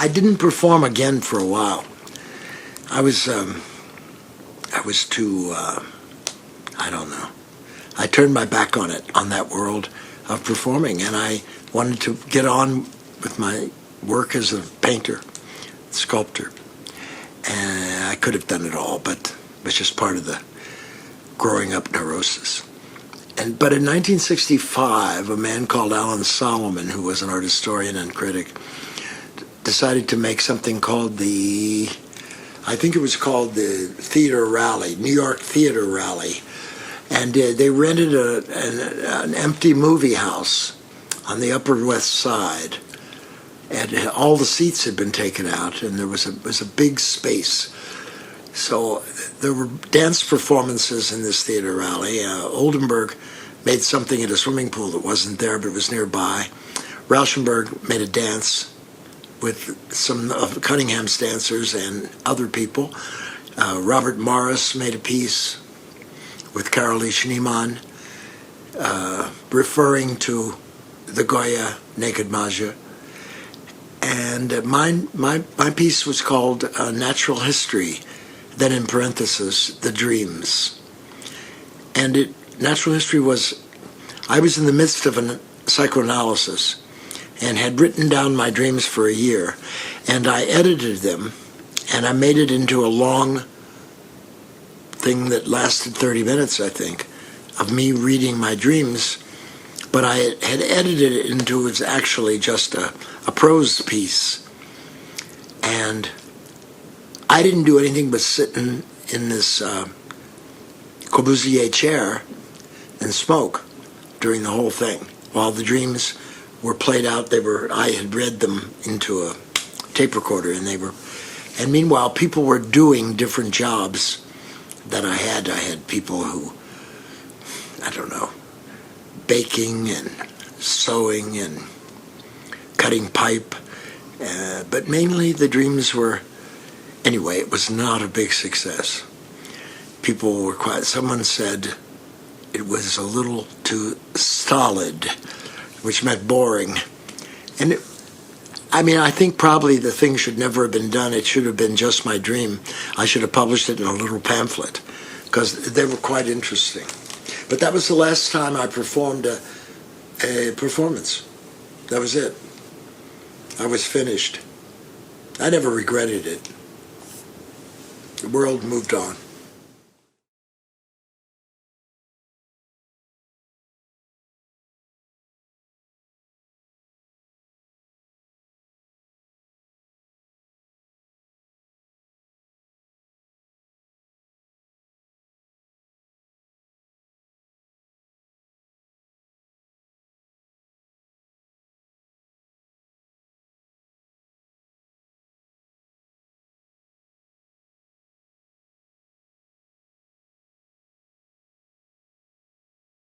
I didn't perform again for a while. I was too, I don't know. I turned my back on it, on that world of performing, and I wanted to get on with my work as a painter, sculptor. And I could have done it all, but it was just part of the growing up neurosis. But in 1965, a man called Alan Solomon, who was an art historian and critic, decided to make something called I think it was called the Theater Rally, New York Theater Rally. And they rented an empty movie house on the Upper West Side. And all the seats had been taken out, and it was a big space. So there were dance performances in this theater rally. Oldenburg made something at a swimming pool that wasn't there, but it was nearby. Rauschenberg made a dance with some of Cunningham's dancers and other people. Robert Morris made a piece with Carolee Schneemann, referring to the Goya Naked Maggio. And my piece was called Natural History, then in parentheses, The Dreams. And natural history I was in the midst of a psychoanalysis and had written down my dreams for a year, and I edited them, and I made it into a long thing that lasted 30 minutes, I think, of me reading my dreams, but I had edited it into it was actually just a prose piece. And I didn't do anything but sit in this Corbusier chair and smoke during the whole thing while the dreams were played out. I had read them into a tape recorder, and meanwhile people were doing different jobs that I had. I had people who, I don't know, baking and sewing and cutting pipe, but mainly the dreams were, anyway, it was not a big success. People were quiet. Someone said it was a little too stolid, which meant boring. And I think probably the thing should never have been done. It should have been just my dream. I should have published it in a little pamphlet, because they were quite interesting. But that was the last time I performed a performance. That was it. I was finished. I never regretted it. The world moved on.